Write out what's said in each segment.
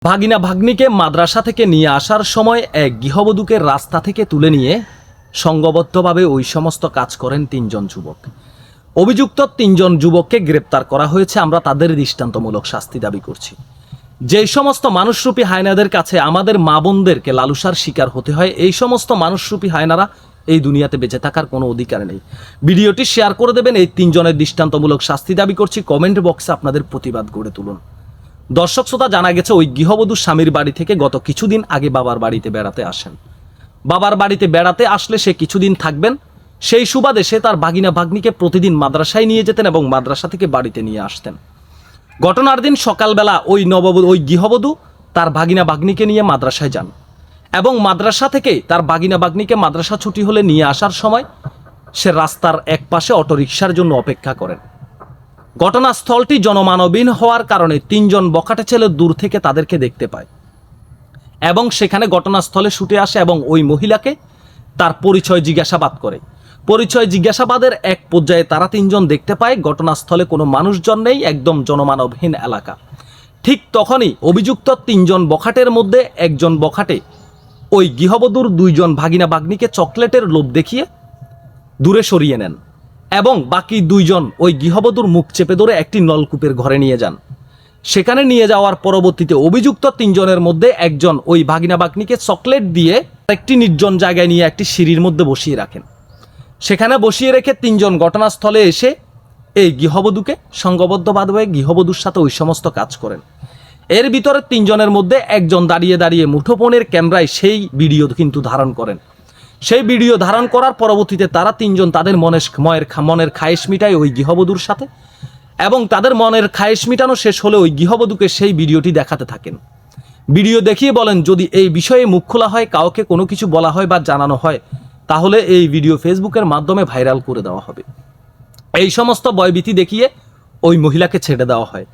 ভাগিনা ভাগ্নিকে মাদ্রাসা থেকে নিয়ে আসার সময় এক গৃহবধূকে রাস্তা থেকে তুলে নিয়ে সংঘবদ্ধভাবে ওই সমস্ত কাজ করেন তিনজন যুবক। অভিযুক্ত তিনজন যুবককে গ্রেপ্তার করা হয়েছে। আমরা তাদের দৃষ্টান্তমূলক শাস্তি দাবি করছি। যেই সমস্ত মানুষরূপী হায়নাদের কাছে আমাদের মা বোনদেরকে লালসার শিকার হতে হয়, এই সমস্ত মানুষরূপী হায়নারা এই দুনিয়াতে বেঁচে থাকার কোনো অধিকার নেই। ভিডিওটি শেয়ার করে দেবেন। এই তিনজনের দৃষ্টান্তমূলক শাস্তি দাবি করছি। কমেন্ট বক্সে আপনাদের প্রতিবাদ গড়ে তুলুন। দর্শক শ্রোতা, জানা গেছে ওই গৃহবধূ স্বামীর বাড়ি থেকে গত কিছুদিন আগে বাবার বাড়িতে বেড়াতে আসেন। বাবার বাড়িতে বেড়াতে আসলে সে কিছুদিন থাকবেন। সেই সুবাদে সে তার ভাগিনা ভাগ্নিকে প্রতিদিন মাদ্রাসায় নিয়ে যেতেন এবং মাদ্রাসা থেকে বাড়িতে নিয়ে আসতেন। ঘটনার দিন সকালবেলা ওই গৃহবধূ তার ভাগিনা ভাগ্নিকে নিয়ে মাদ্রাসায় যান এবং মাদ্রাসা থেকে তার ভাগিনা ভাগ্নিকে মাদ্রাসা ছুটি হলে নিয়ে আসার সময় সে রাস্তার এক পাশে অটোরিকশার জন্য অপেক্ষা করেন। ঘটনাস্থলটি জনমানবহীন হওয়ার কারণে তিনজন বখাটে ছেলে দূর থেকে তাদেরকে দেখতে পায় এবং সেখানে ঘটনাস্থলে ছুটে আসে এবং ওই মহিলাকে তার পরিচয় জিজ্ঞাসাবাদ করে। পরিচয় জিজ্ঞাসাবাদের এক পর্যায়ে তারা তিনজন দেখতে পায় ঘটনাস্থলে কোনো মানুষজন নেই, একদম জনমানবহীন এলাকা। ঠিক তখনই অভিযুক্ত তিনজন বখাটের মধ্যে একজন বখাটে ওই গৃহবধূর দুইজন ভাগিনা ভাগ্নিকে চকলেটের লোভ দেখিয়ে দূরে সরিয়ে নেন এবং বাকি দুইজন ওই গৃহবধূর মুখ চেপে ধরে একটি নলকূপের ঘরে নিয়ে যান। সেখানে নিয়ে যাওয়ার পরবর্তীতে অভিযুক্ত তিনজনের মধ্যে একজন ওই ভাগিনা ভাগ্নিকে চকলেট দিয়ে একটি নির্জন জায়গায় নিয়ে একটি সিঁড়ির মধ্যে বসিয়ে রাখেন। সেখানে বসিয়ে রেখে তিনজন ঘটনাস্থলে এসে এই গৃহবধূকে সংঘবদ্ধভাবে গৃহবধূর সাথে ওই সমস্ত কাজ করেন। এর ভিতরে তিনজনের মধ্যে একজন দাঁড়িয়ে দাঁড়িয়ে মুঠোফোনের ক্যামেরায় সেই ভিডিও কিন্তু ধারণ করেন। সেই ভিডিও ধারণ করার পরবর্তীতে তারা তিনজন তাদের মনের খায়েশ মিটায় ওই গৃহবধূর সাথে এবং তাদের মনের খায়েশ মিটানো শেষ হলে ওই গৃহবধূকে সেই ভিডিওটি দেখাতে থাকেন। ভিডিও দেখিয়ে বলেন, যদি এই বিষয়ে মুখ খোলা হয়, কাউকে কোনো কিছু বলা হয় বা জানানো হয়, তাহলে এই ভিডিও ফেসবুকের মাধ্যমে ভাইরাল করে দেওয়া হবে। এই সমস্ত ভয়ভীতি দেখিয়ে ওই মহিলাকে ছেড়ে দেওয়া হয়।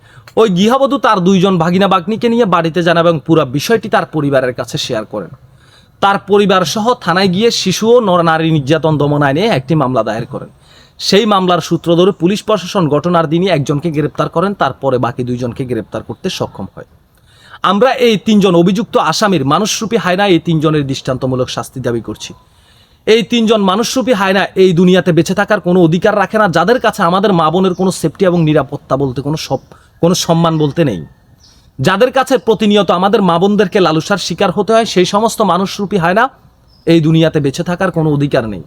ওই গৃহবধূ তার দুইজন ভাগিনা ভাগ্নিকে নিয়ে বাড়িতে যান এবং পুরো বিষয়টি তার পরিবারের কাছে শেয়ার করেন। তার পরিবার সহ থানায় গিয়ে শিশু ও নারী নির্যাতন দমন আইনে একটি মামলা দায়ের করেন। সেই মামলার সূত্র ধরে পুলিশ প্রশাসন ঘটনার দিনই একজনকে গ্রেপ্তার করেন, তারপরে বাকি দুইজনকে গ্রেপ্তার করতে সক্ষম হয়। আমরা এই তিনজন অভিযুক্ত আসামির মানুষরূপী হায়না এই তিনজনের দৃষ্টান্তমূলক শাস্তি দাবি করছি। এই তিনজন মানুষরূপী হায়না এই দুনিয়াতে বেঁচে থাকার কোনো অধিকার রাখে না, যাদের কাছে আমাদের মা বোনের কোনো সেফটি এবং নিরাপত্তা বলতে কোনো সম্মান বলতে নেই, যাদের কাছে প্রতিনিয়ত আমাদের মা বোনদেরকে লালসার শিকার হতে হয়, সেই সমস্ত মানুষরূপী হায়না এই দুনিয়াতে বেঁচে থাকার কোনো অধিকার নেই।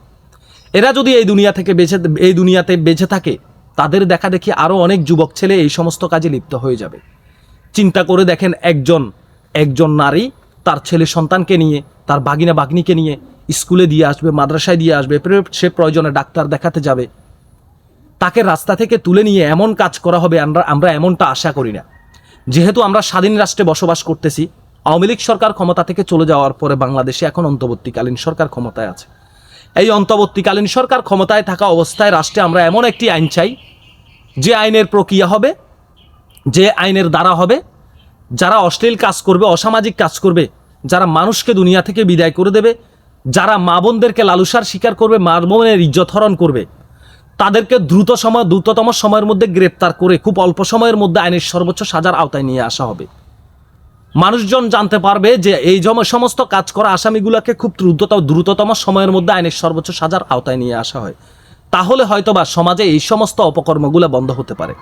এরা যদি এই দুনিয়াতে বেঁচে থাকে, তাদের দেখা দেখি আরও অনেক যুবক ছেলে এই সমস্ত কাজে লিপ্ত হয়ে যাবে। চিন্তা করে দেখেন, একজন নারী তার ছেলে সন্তানকে নিয়ে, তার ভাগিনা ভাগ্নিকে নিয়ে স্কুলে দিয়ে আসবে, মাদ্রাসায় দিয়ে আসবে, সে প্রয়োজনে ডাক্তার দেখাতে যাবে, তাকে রাস্তা থেকে তুলে নিয়ে এমন কাজ করা হবে, আমরা এমনটা আশা করি না। যেহেতু আমরা স্বাধীন রাষ্ট্রে বসবাস করতেছি, আওয়ামী লীগ সরকার ক্ষমতা থেকে চলে যাওয়ার পরে বাংলাদেশে এখন অন্তর্বর্তীকালীন সরকার ক্ষমতায় আছে। এই অন্তর্বর্তীকালীন সরকার ক্ষমতায় থাকা অবস্থায় রাষ্ট্রে আমরা এমন একটি আইন চাই, যে আইনের প্রক্রিয়া হবে, যে আইনের দ্বারা হবে, যারা অশ্লীল কাজ করবে, অসামাজিক কাজ করবে, যারা মানুষকে দুনিয়া থেকে বিদায় করে দেবে, যারা মা বোনদেরকে লালসার শিকার করবে, মা বোনের ইজ্জত হরণ করবে, তাদেরকে দ্রুততম সময়ের মধ্যে গ্রেপ্তার করে খুব অল্প সময়ের মধ্যে আইনের সর্বোচ্চ সাজার আওতায় নিয়ে আসা হবে। মানুষজন জানতে পারবে যে এই সমস্ত কাজ করা আসামিগুলোকে খুব দ্রুততম সময়ের মধ্যে আইনের সর্বোচ্চ সাজার আওতায় নিয়ে আসা হয়। তাহলে হয়তোবা সমাজে এই সমস্ত অপকর্মগুলো বন্ধ হতে পারে।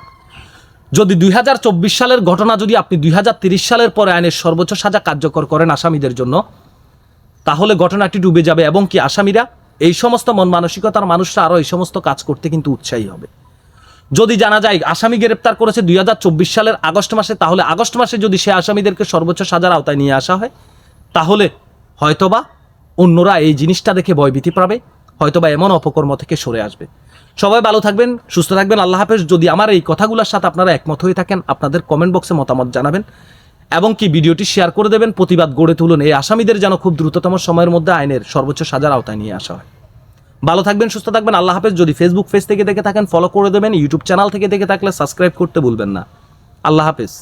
যদি 2024 সালের ঘটনা যদি আপনি 2030 সালের পরে আইনের সর্বোচ্চ সাজা কার্যকর করেন আসামিদের জন্য, তাহলে ঘটনাটি ডুবে যাবে এবং কি আসামিরা, এই সমস্ত মন মানসিকতার মানুষরা আরও এই সমস্ত কাজ করতে কিন্তু উৎসাহী হবে। যদি জানা যায় আসামি গ্রেপ্তার করেছে 2024 সালের আগস্ট মাসে, তাহলে আগস্ট মাসে যদি সে আসামিদেরকে সর্বোচ্চ সাজার আওতায় নিয়ে আসা হয়, তাহলে হয়তোবা অন্যরা এই জিনিসটা দেখে ভয়ভীতি পাবে, হয়তোবা এমন অপকর্ম থেকে সরে আসবে। সবাই ভালো থাকবেন, সুস্থ থাকবেন, আল্লাহ হাফেজ। যদি আমার এই কথাগুলোর সাথে আপনারা একমত হয়ে থাকেন, আপনাদের কমেন্ট বক্সে মতামত জানাবেন এবং কি ভিডিওটি শেয়ার করে দেবেন। প্রতিবাদ গড়ে তুলুন, এই আসামিদের যেন খুব দ্রুততম সময়ের মধ্যে আইনের সর্বোচ্চ সাজার আওতায় নিয়ে আসা হয়। ভালো থাকবেন, সুস্থ থাকবেন, আল্লাহ হাফেজ। যদি ফেসবুক পেজ থেকে দেখে থাকেন ফলো করে দেবেন, ইউটিউব চ্যানেল থেকে দেখে থাকলে সাবস্ক্রাইব করতে ভুলবেন না। আল্লাহ হাফেজ।